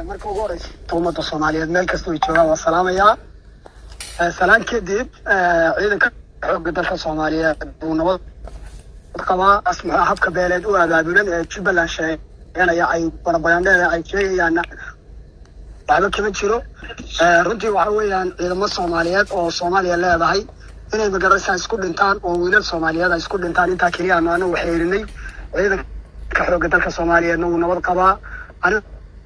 marka ugu horeysa ummadda Soomaaliyeed meel kasta oo joogaan waa salaamayaa. Salaan kadib ciidanka xoogga dalka Soomaaliyeed uu nabad qabaa asmaha habka beeleed u abaabulan ee Jubbaland sheeganaya ay warbaahinada ay sheegayaan waxba kama jiro. Runtii waxa weeyaan ciidamo Soomaaliyeed oo Soomaaliya leedahay inay magaraysa isku dhintaan oo wiilal Soomaaliyeed ay isku dhintaan inta kaliya maana waxay irinay ciidanka xoogga dalka Soomaaliyeed uu nabad qabaa.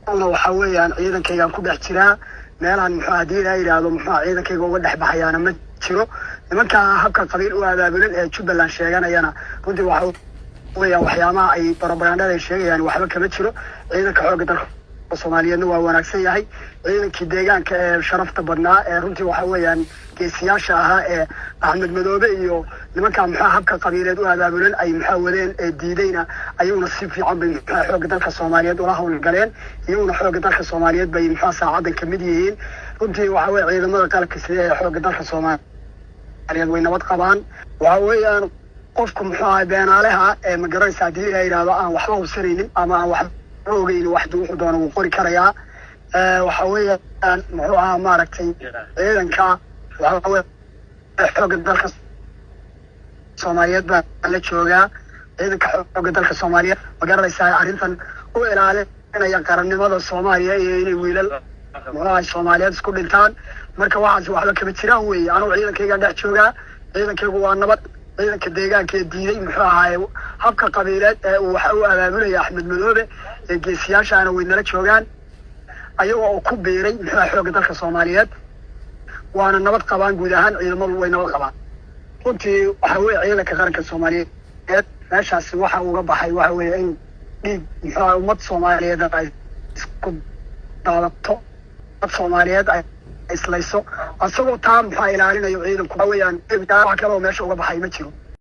أنا وحويان أيضا كيان كوب احتراء ميلان محادين أيضا محادين كي يقول ده بحيانا متشرو لما كان هبك قبيل وهذا بلن Jubbaland شيئا أنا كنت وحويان وحياما أي بربيان هذا الشيء يعني وحبك متشرو أيضا كحوجة الصوماليين ونكسي هاي أيضا كديجان كشرفت برنا كنت وحويان كسياسة أحمد مدوبي لما كان هبك قبيل وهذا بلن أي محاولين ديدينا أيون الصيف في عم حوجة الصوماليين وراهم الجلين يوم حوجة الصوماليين بين حاسة عدد كمديين كنت وحوي أيضا ما قال كسي حوجة الصوماليين وين وطبعا وحوي قفكم بين عليها مجرد سعدية إلى بقى وحوي سرين أما وحوي وحده وحدون وقري كريا وحوي معها ماركتي إذا كا وحوي حوجة الصوماليين بالشوجا إذا كحوجة الصوماليين مجرد سعدين وإلى عليه أنا يقارن ماذا الصوماليين ويل معها الصوماليين كل إنسان marka waxaas wax la kaba jiraan weey anu ciidankayga dhex jooga ciidankaygu waa nabad ciidanka deegaanka diiday muxuu ahaay habka qabiileed ee uu waxa uu abaabulay Axmed Madoobe ee geesiyaashaana way nala joogaan ayagoo oo ku beeray muxuu xoogga dalka Soomaaliyeed waana nabad qabaan guud ahaan ciidamadu way nabad qabaan runtii waxa weey ciidanka qaranka Soomaaliyeed meeshaas waxa uu uga baxay waxa weey in dhiig muxuu ummad Soomaaliyeed ay isku daalato Soomaaliyeed islayso asagoo taam waxay ilaalinayo ciidanku weeyaan wax kale oo meesha uga baxay ma jiro